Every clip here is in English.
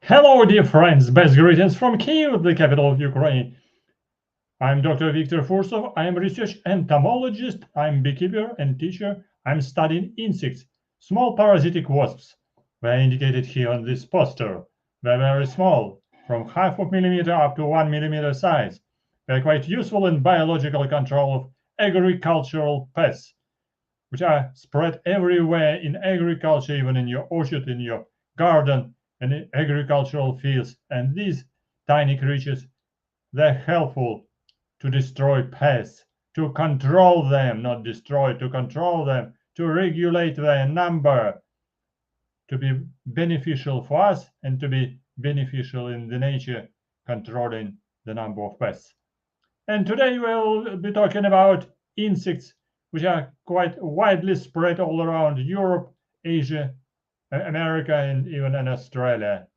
Hello, dear friends. Best greetings from Kyiv, the capital of Ukraine. I'm Dr. Viktor Fursov. I am research entomologist. I'm beekeeper and teacher. I'm studying insects, small parasitic wasps. They're indicated here on this poster. They're very small, from half of millimeter up to 1 millimeter size. They're quite useful in biological control of agricultural pests, which are spread everywhere in agriculture, even in your orchard, in your garden, and in agricultural fields. And these tiny creatures, they're helpful to destroy pests, to control them, not destroy, to control them, to regulate their number, to be beneficial for us and to be beneficial in the nature, controlling the number of pests. And today we'll be talking about insects, which are quite widely spread all around Europe, Asia, America, and even in Australia.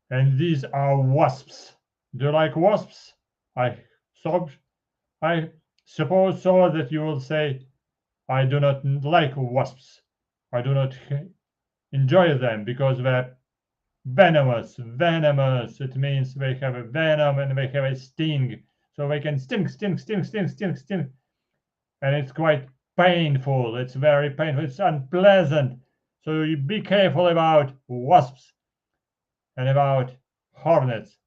And these are wasps. Do you like wasps? I thought, I suppose so that you will say, I do not like wasps. I do not enjoy them because they're venomous. Venomous. It means they have a venom and they have a sting. So they can sting. And it's quite painful. It's very painful. It's unpleasant. So you be careful about wasps and about hornets.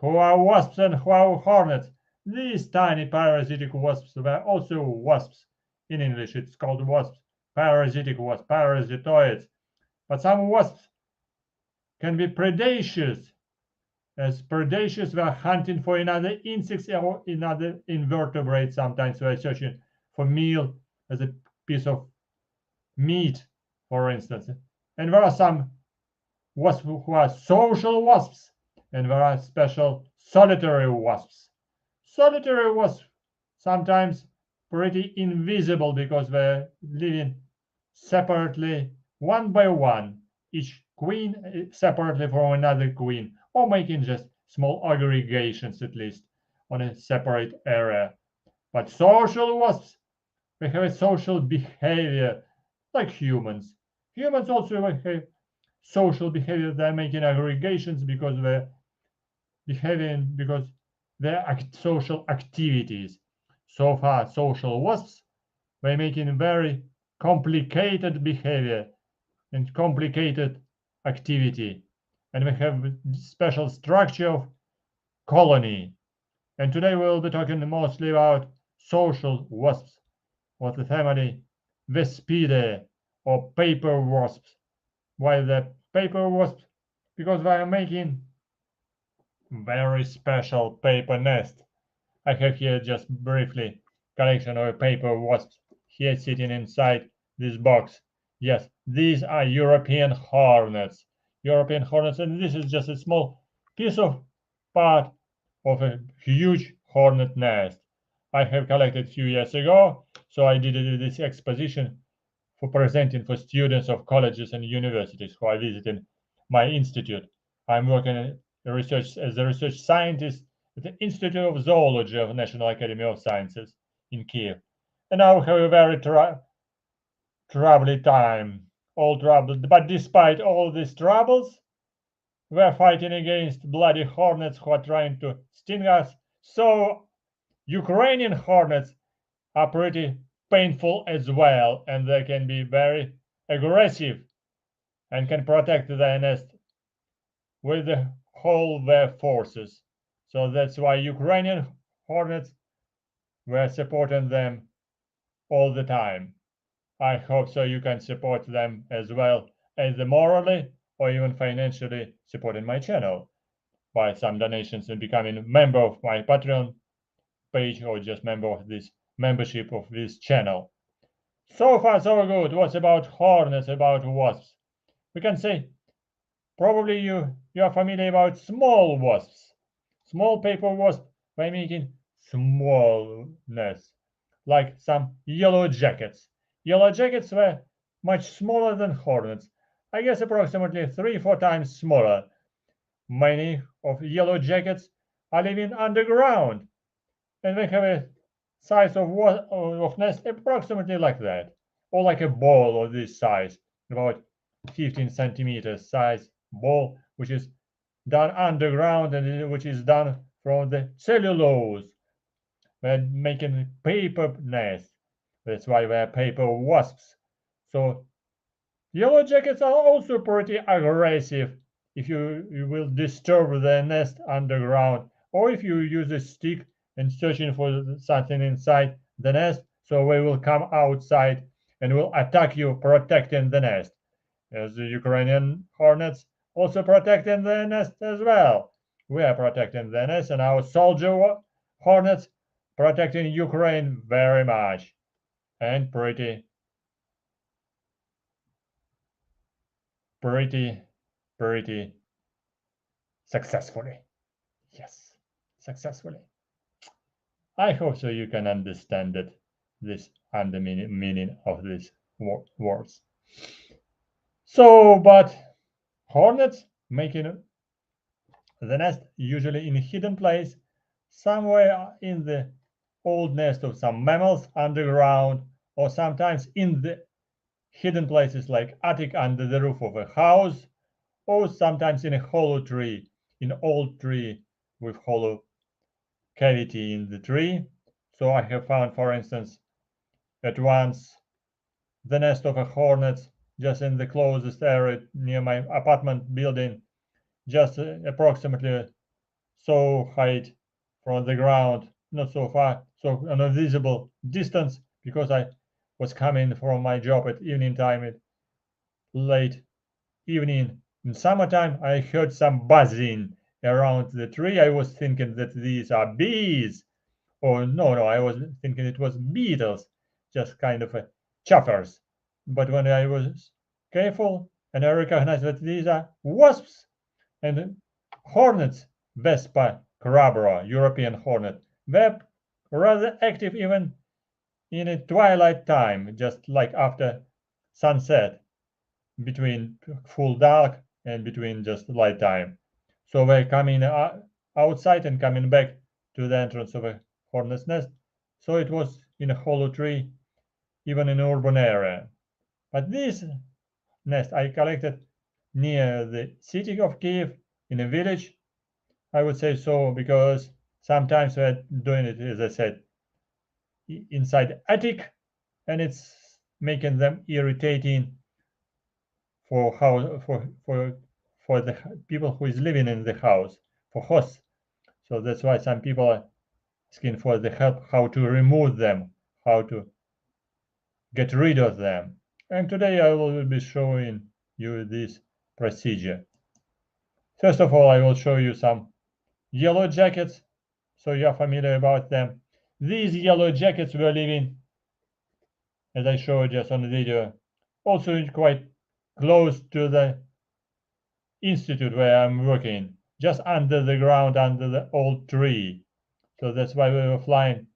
Who are wasps and who are hornets? These tiny parasitic wasps were also wasps. In English, it's called wasps. Parasitic wasps, parasitoids. But some wasps can be predaceous. As predaceous, they are hunting for another insects or another invertebrates. Sometimes they are searching for meal as a piece of meat, for instance. And there are some wasps who are social wasps, and there are special solitary wasps. Solitary wasps sometimes pretty invisible because they're living separately, one by one, each queen separately from another queen, or making just small aggregations at least on a separate area. But social wasps, they have a social behavior like humans. Humans also have social behavior. They're making aggregations because they're behaving, because they're social activities. So far, social wasps, they're making very complicated behavior and complicated activity. And we have special structure of colony. And today we'll be talking mostly about social wasps, or the family Vespidae, or paper wasps. Why the paper wasps? Because they are making very special paper nest. I have here just briefly collection of paper wasps here sitting inside this box. Yes, these are European hornets. European hornets, and this is just a small piece of part of a huge hornet nest I have collected a few years ago. So I did this exposition for presenting for students of colleges and universities who are visiting my institute. I'm working as a research scientist at the Institute of Zoology of National Academy of Sciences in Kiev. And now we have a very troubling time, all troubled. But despite all these troubles, we're fighting against bloody hornets who are trying to sting us. So Ukrainian hornets are pretty painful as well, and they can be very aggressive and can protect their nest with all their forces. So that's why Ukrainian hornets, we're supporting them all the time. I hope so you can support them as well, either morally or even financially supporting my channel by some donations and becoming a member of my Patreon page or just member of this membership of this channel. So far so good. What's about hornets, about wasps? We can say probably you are familiar about small wasps. Small paper wasp by making small nests, like some yellowjackets. Yellowjackets were much smaller than hornets. I guess approximately 3-4 times smaller. Many of yellowjackets are living underground, and they have a size of nest approximately like that, or like a ball of this size, about 15 centimeters size ball, which is done underground and which is done from the cellulose. We're making paper nests. That's why we're paper wasps. So yellowjackets are also pretty aggressive if you will disturb their nest underground, or if you use a stick and searching for something inside the nest, so they will come outside and will attack you, protecting the nest. As the Ukrainian hornets also protecting the nest as well. We are protecting the nest, and our soldier hornets protecting Ukraine very much and pretty successfully. Yes, successfully. I hope so you can understand it, this and the meaning of these words. So, but hornets making the nest usually in a hidden place, somewhere in the old nest of some mammals underground, or sometimes in the hidden places like attic under the roof of a house, or sometimes in a hollow tree, in old tree with hollow cavity in the tree. So I have found, for instance, at once the nest of a hornet just in the closest area near my apartment building, just approximately so height from the ground, not so far, so an invisible distance, because I was coming from my job at evening time, at late evening. In summertime, I heard some buzzing around the tree. I was thinking that these are bees, or no, I was thinking it was beetles, just kind of chuffers. But when I was careful and I recognized that these are wasps and hornets, Vespa, crabro, European hornet, were rather active even in a twilight time, just like after sunset, between full dark and between just light time. So we're coming outside and coming back to the entrance of a hornet's nest. So it was in a hollow tree, even in an urban area. But this nest I collected near the city of Kiev, in a village, I would say so, because sometimes we're doing it, as I said, inside attic, and it's making them irritating for how for the people who is living in the house, for hosts. So that's why some people are asking for the help how to remove them, how to get rid of them. And today I will be showing you this procedure. First of all, I will show you some yellowjackets, so you're familiar about them. These yellowjackets were living, as I showed just on the video, also quite close to the institute where I'm working, just under the ground, under the old tree. So that's why we were flying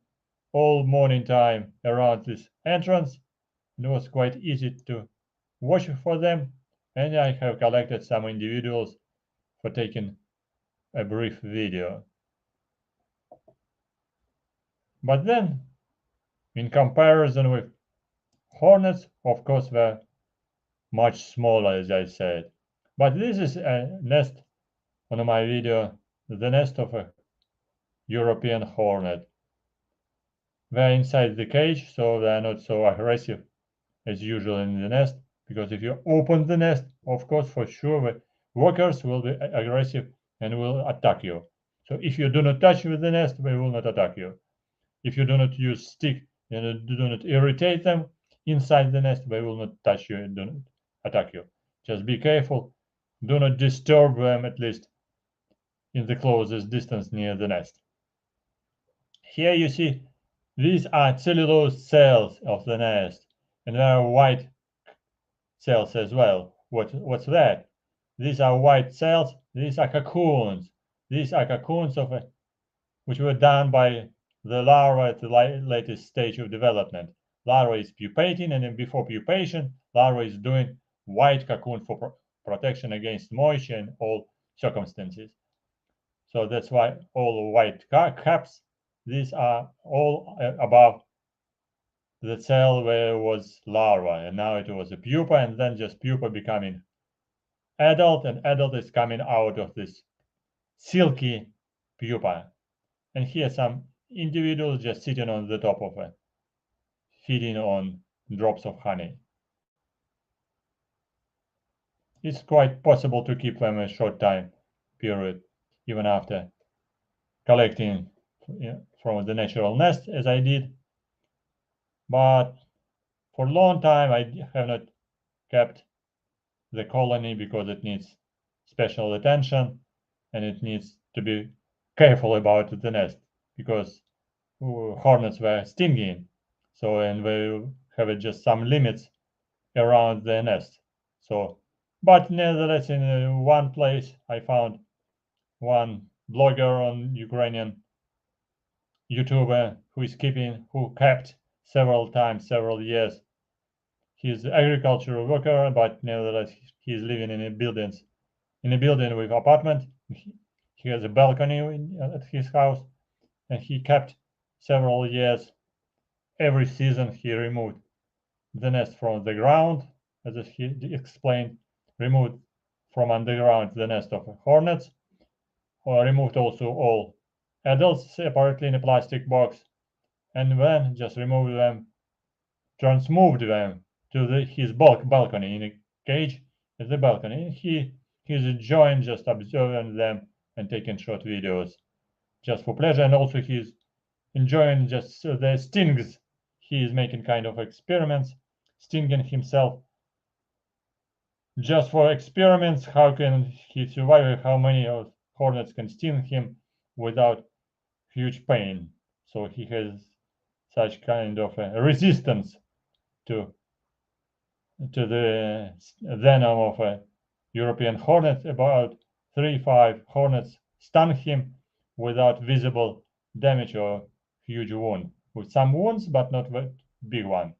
all morning time around this entrance. It was quite easy to watch for them, and I have collected some individuals for taking a brief video. But then, in comparison with hornets, of course, they're much smaller, as I said. But this is a nest on my video, the nest of a European hornet. They're inside the cage, so they're not so aggressive as usual in the nest, because if you open the nest, of course, for sure, the workers will be aggressive and will attack you. So if you do not touch with the nest, they will not attack you. If you do not use stick and do not irritate them inside the nest, they will not touch you and do not attack you. Just be careful. Do not disturb them, at least in the closest distance near the nest. Here you see these are cellulose cells of the nest, and there are white cells as well. What's that? These are white cells. These are cocoons. These are cocoons of which were done by the larva at the latest stage of development. Larva is pupating, and then before pupation, larva is doing white cocoon for protection against moisture and all circumstances. So that's why all white caps, these are all above the cell where it was larva, and now it was a pupa, and then just pupa becoming adult, and adult is coming out of this silky pupa. And here some individuals just sitting on the top of it, feeding on drops of honey. It's quite possible to keep them a short time period, even after collecting from the natural nest, as I did. But for a long time, I have not kept the colony because it needs special attention and it needs to be careful about the nest because hornets were stinging. So, and we have just some limits around the nest. So, but nevertheless, in one place, I found one blogger on Ukrainian YouTuber who kept several years. He's an agricultural worker, but nevertheless, he's living in a building with apartment. He has a balcony at his house, and he kept several years. Every season, he removed the nest from the ground, as he explained, removed from underground the nest of hornets, or removed also all adults separately in a plastic box, and then just removed them, transmoved them to his balcony in a cage at the balcony. He's enjoying just observing them and taking short videos just for pleasure, and also he's enjoying just the stings. He is making kind of experiments, stinging himself just for experiments. How can he survive? How many of hornets can sting him without huge pain? So he has such kind of a resistance to the venom of a European hornet. About 3-5 hornets stung him without visible damage or huge wound, with some wounds but not a big one.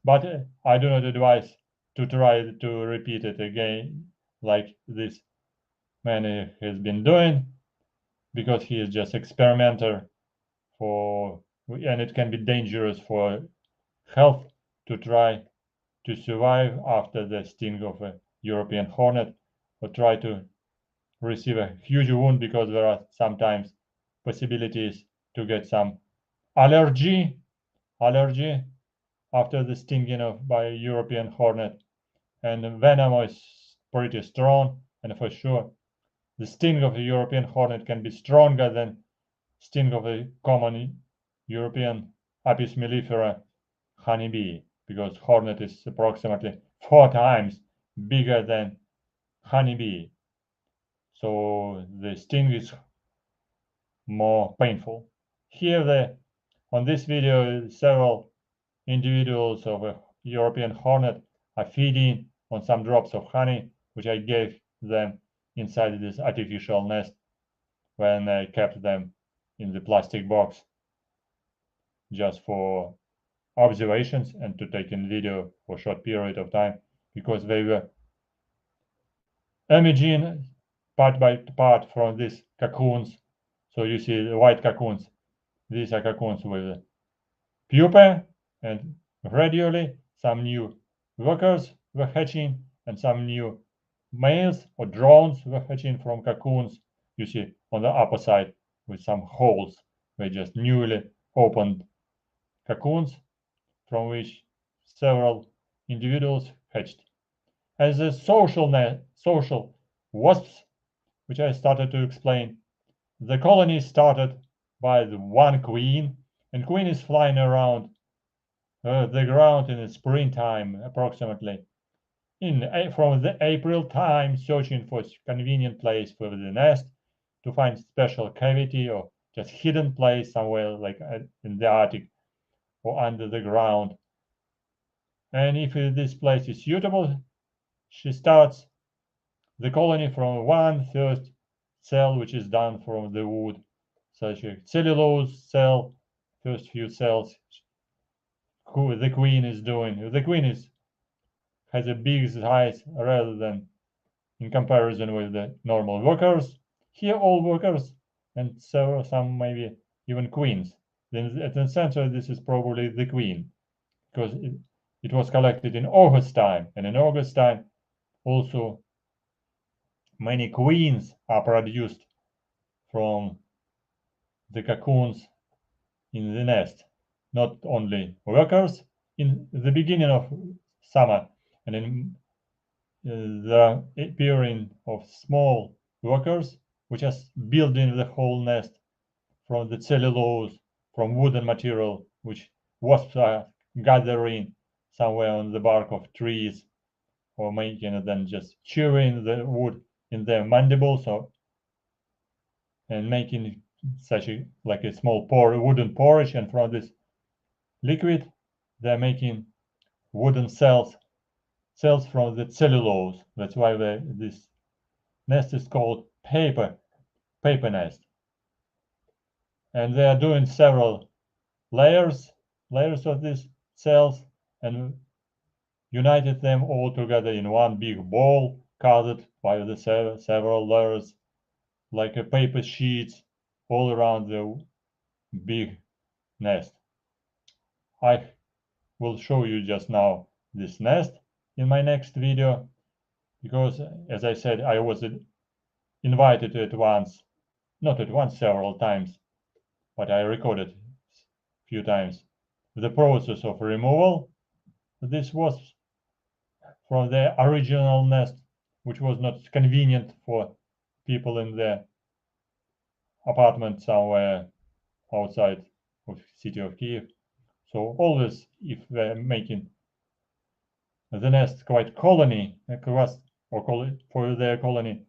But I do not advise to try to repeat it again like this man has been doing, because he is just experimenter and it can be dangerous for health to try to survive after the sting of a European hornet, or try to receive a huge wound, because there are sometimes possibilities to get some allergy after the stinging by a European hornet. And venom is pretty strong, and for sure the sting of a European hornet can be stronger than sting of a common European Apis mellifera honeybee, because hornet is approximately 4 times bigger than honeybee. So the sting is more painful. Here on this video, several individuals of a European hornet are feeding on some drops of honey, which I gave them inside this artificial nest when I kept them in the plastic box just for observations and to take in video for a short period of time, because they were emerging part by part from these cocoons. So you see the white cocoons. These are cocoons with pupa, and gradually some new workers were hatching, and some new males or drones were hatching from cocoons. You see on the upper side with some holes. They just newly opened cocoons from which several individuals hatched. As a social wasps, which I started to explain, the colony started by the one queen, and queen is flying around the ground in the springtime, approximately from the April time, searching for a convenient place for the nest, to find special cavity or just hidden place somewhere, like in the attic or under the ground. And if this place is suitable, she starts the colony from one first cell, which is done from the wood, such a cellulose cell, first few cells. Who the queen is doing? The queen has a big size rather than in comparison with the normal workers. Here, all workers, and some maybe even queens. Then at the center, this is probably the queen, because it was collected in August time, and in August time also many queens are produced from the cocoons in the nest. Not only workers in the beginning of summer, and in the appearing of small workers, which are building the whole nest from the cellulose, from wooden material, which wasps are gathering somewhere on the bark of trees, or making it then just chewing the wood in their mandibles, and making such a like a small wooden porridge, and from this liquid they're making wooden cells from the cellulose. That's why this nest is called paper nest. And they are doing several layers of these cells and united them all together in one big ball covered by the several layers, like a paper sheets all around the big nest. I will show you just now this nest in my next video, because as I said, I was invited at once, not at once, several times, but I recorded a few times the process of removal. This was from their original nest, which was not convenient for people in their apartment somewhere outside of city of Kyiv. So always, if they're making the nest quite colony, for their colony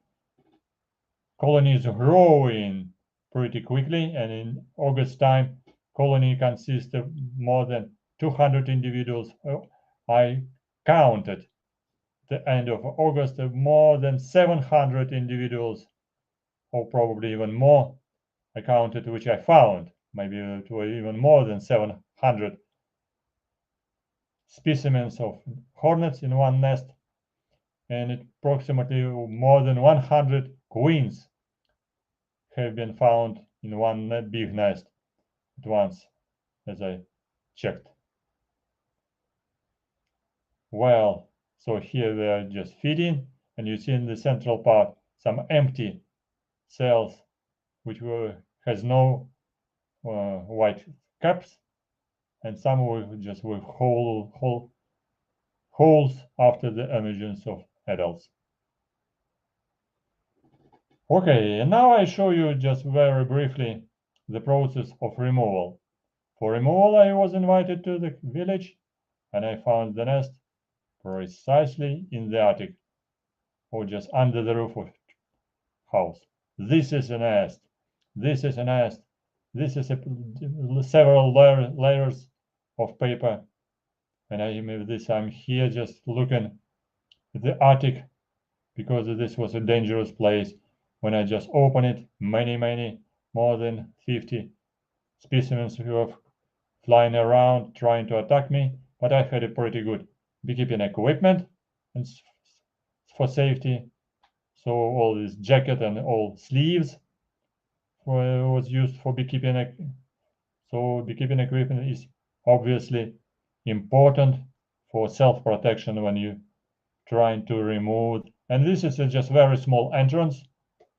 is growing pretty quickly, and in August time, colony consists of more than 200 individuals. I counted the end of August more than 700 individuals, or probably even more. I counted, which I found, maybe it was even more than 700 specimens of hornets in one nest, and approximately more than 100 queens have been found in one big nest at once, as I checked. Well, so here they are just feeding, and you see in the central part some empty cells, which has no white caps, and some with holes after the emergence of adults. Okay, and now I show you just very briefly the process of removal. For removal, I was invited to the village, and I found the nest precisely in the attic, or just under the roof of house. This is a nest. This is a nest. This is several layers of paper, and I'm here just looking at the attic, because this was a dangerous place. When I just opened it, many, more than 50 specimens were flying around trying to attack me, but I had a pretty good beekeeping equipment and for safety. So all this jacket and all sleeves was used for beekeeping. So beekeeping equipment is obviously important for self-protection when you trying to remove. And this is just very small entrance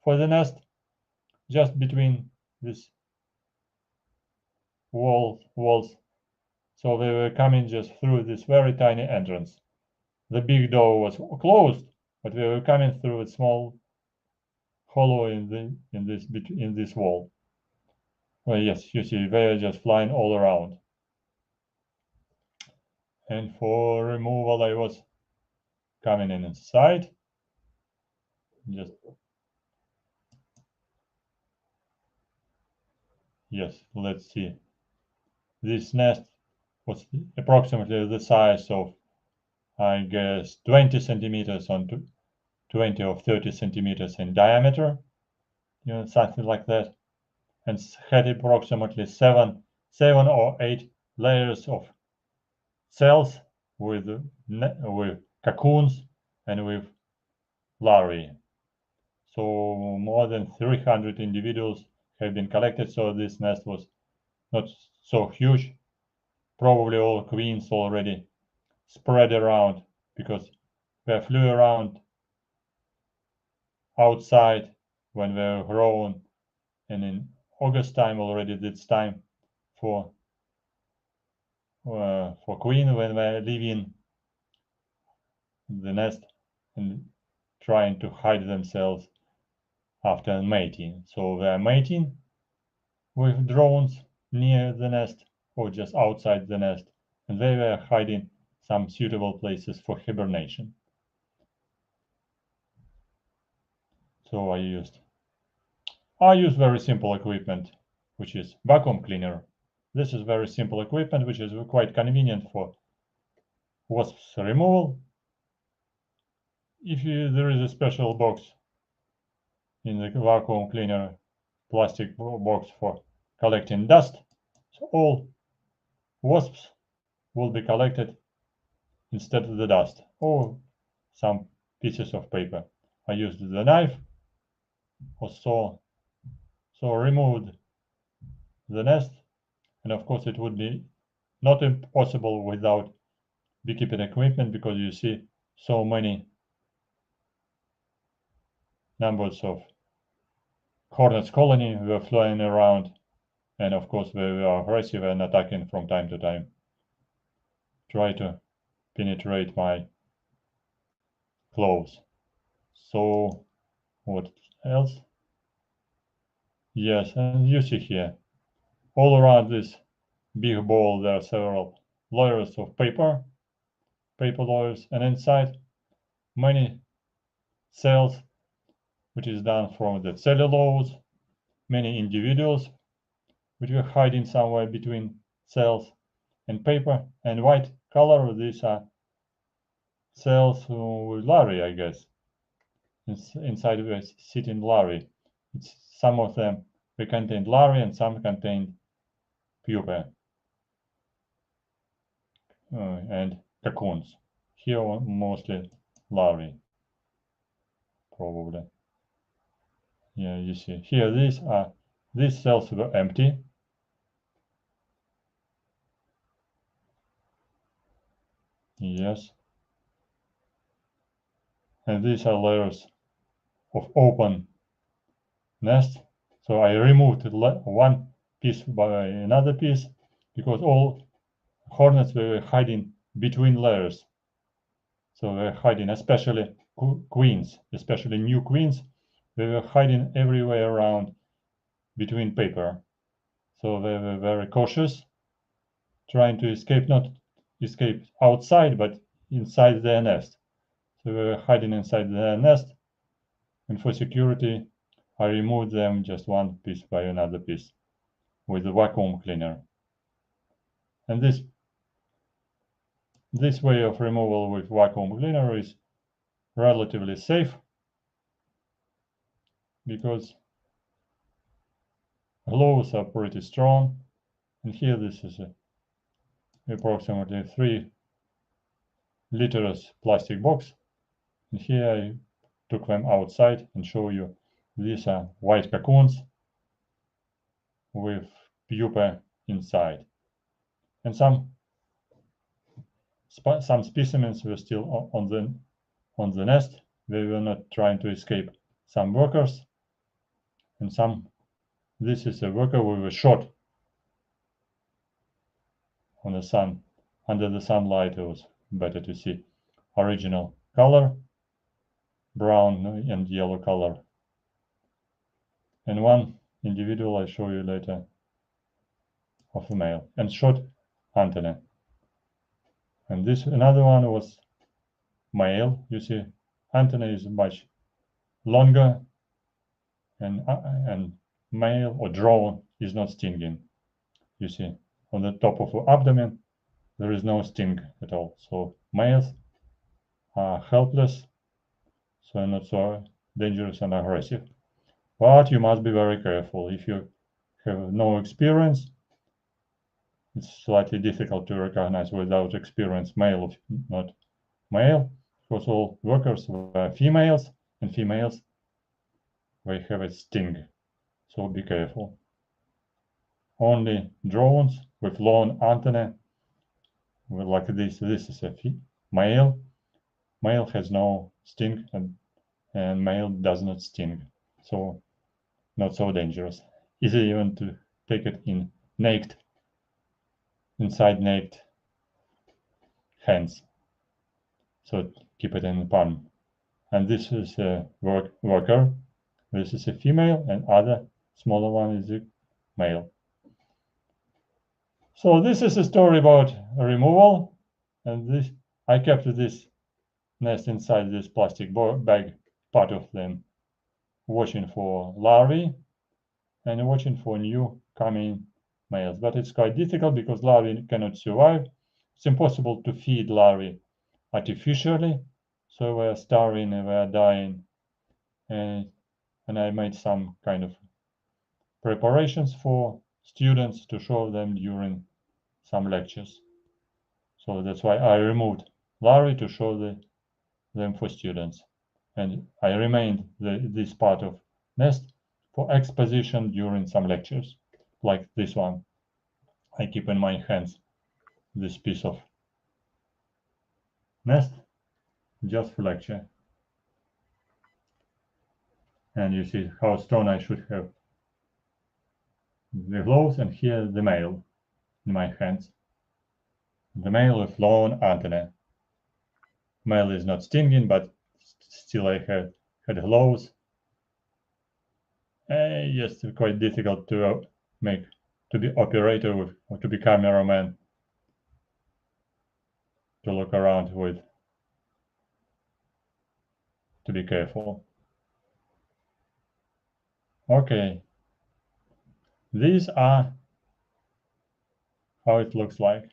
for the nest, just between these walls. So they were coming just through this very tiny entrance. The big door was closed, but we were coming through a small hollow in this wall. Well, yes, you see, they are just flying all around. And for removal, I was coming inside. Yes, let's see. This nest was approximately the size of, I guess, 20 centimeters on 20 or 30 centimeters in diameter, something like that, and had approximately seven or eight layers of cells with cocoons and with larvae. So more than 300 individuals have been collected. So this nest was not so huge. Probably all queens already spread around, because they flew around outside when they were grown and in August time already it's time for queen when they live in the nest and trying to hide themselves after mating. So they are mating with drones near the nest or just outside the nest, and they were hiding some suitable places for hibernation. So I use very simple equipment, which is vacuum cleaner. This is very simple equipment, which is quite convenient for wasps removal. There is a special box in the vacuum cleaner, plastic box for collecting dust. So all wasps will be collected instead of the dust or some pieces of paper. I used the knife or saw, so removed the nest, and of course it would be not impossible without beekeeping equipment, because you see so many numbers of hornets colony were flying around, and of course they were aggressive and attacking from time to time, try to penetrate my clothes. So what else? Yes, and you see here, all around this big ball there are several layers of paper layers, and inside many cells, which is done from the cellulose, many individuals which were hiding somewhere between cells and paper, and white color, these are cells with larvae, I guess. Inside of it sitting larvae. Some of them they contain larvae and some contain pupae and cocoons. Here mostly larvae, probably. Yeah, you see here these cells were empty. Yes. And these are layers of open nest. So I removed one piece by another piece, because all hornets were hiding between layers. So they're hiding, especially queens, especially new queens, they were hiding everywhere around between paper. So they were very cautious, trying to escape, not escape outside, but inside their nest. So they were hiding inside their nest, and for security, I removed them just one piece by another piece with a vacuum cleaner. And this way of removal with vacuum cleaner is relatively safe, because gloves are pretty strong. And here this is approximately 3 liters plastic box. And here I took them outside and show you these are white cocoons with pupa inside. And some specimens were still on the nest. They were not trying to escape. Some workers, and this is a worker with a shot on the sun. Under the sunlight, it was better to see original color, brown and yellow color. And one individual I show you later of a male and short antenna. And this another one was male. You see, antenna is much longer, and male or drone is not stinging. You see, on the top of the abdomen there is no sting at all. So males are helpless, so not so dangerous and aggressive. But you must be very careful. If you have no experience, it's slightly difficult to recognize without experience male or not male, because all workers were females, and females, they have a sting. So be careful. Only drones with long antenna, like this. This is a male. Male has no sting, and male does not sting. So not so dangerous. easy even to take it in inside naked hands. So keep it in the palm. And this is a worker. This is a female, and other smaller one is a male. So this is a story about removal, and this I kept this nest inside this plastic bag, part of them, watching for larvae and watching for new coming males. But it's quite difficult because larvae cannot survive. It's impossible to feed larvae artificially, so we're starving and we're dying. And I made some kind of preparations for students to show them during some lectures. So that's why I removed larvae to show them for students. And I remained this part of nest for exposition during some lectures, like this one. I keep in my hands this piece of nest just for lecture. And you see how strong I should have the gloves, and here the male in my hands. The male with long antenna. Male is not stinging, but still I had gloves. Yes, quite difficult to be operator with, or to be cameraman, to look around with, to be careful. Okay, these are how it looks like.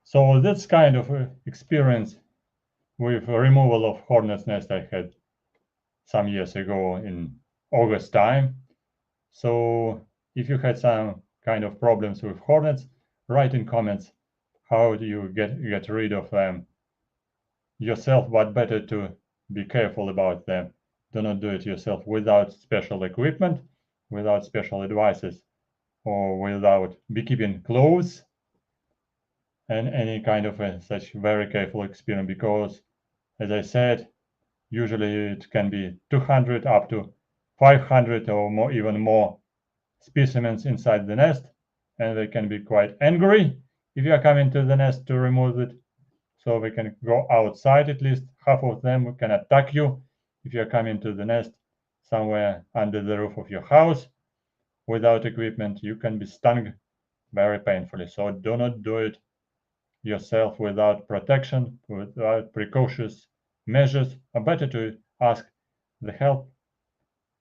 So that's kind of experience with removal of hornet's nest I had some years ago in August time. So if you had some kind of problems with hornets, write in comments how do you get rid of them yourself, but better to be careful about them. Do not do it yourself without special equipment, without special advices, or without beekeeping clothes, and any kind of such very careful experiment, because, as I said, usually it can be 200 up to 500 or more, even more specimens inside the nest, and they can be quite angry if you are coming to the nest to remove it. So they can go outside. At least half of them can attack you if you're coming to the nest somewhere under the roof of your house without equipment. You can be stung very painfully. So do not do it yourself without protection, without precautious measures. Better to ask the help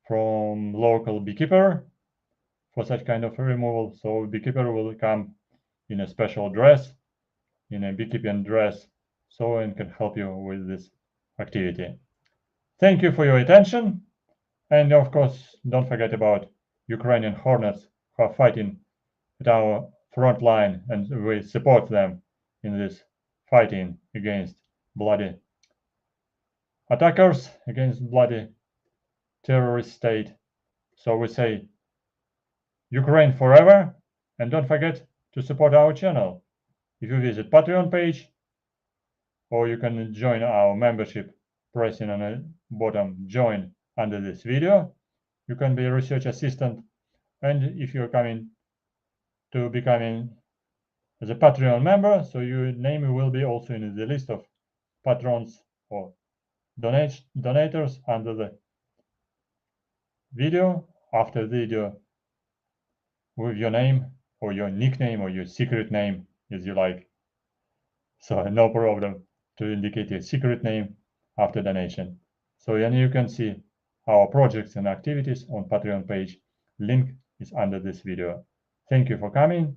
from local beekeeper for such kind of removal. So beekeeper will come in a special dress, in a beekeeping dress, so and can help you with this activity. Thank you for your attention, and of course don't forget about Ukrainian hornets who are fighting at our front line, and we support them in this fighting against bloody attackers, against bloody terrorist state. So we say Ukraine forever, and don't forget to support our channel. If you visit Patreon page, or you can join our membership pressing on the bottom join under this video. You can be a research assistant, and if you're coming to becoming as a Patreon member, so your name will be also in the list of patrons or donators under the video, after the video, with your name or your nickname or your secret name as you like. So no problem to indicate your secret name after donation. So then you can see our projects and activities on Patreon page. Link is under this video. Thank you for coming.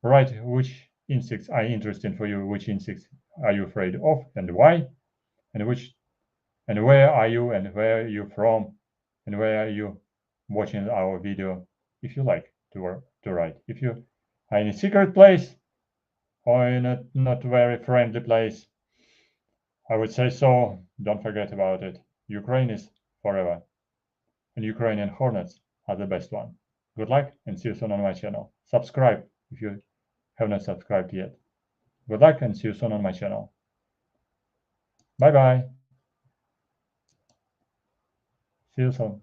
Write which insects are interesting for you, which insects are you afraid of and why, and where are you and where are you from, and where are you watching our video, if you like to write. If you are in a secret place or in a not very friendly place, I would say so, don't forget about it. Ukraine is forever, and Ukrainian hornets are the best one. Good luck, and see you soon on my channel. Subscribe if you have not subscribed yet. Good luck, and see you soon on my channel. Bye bye. See you soon.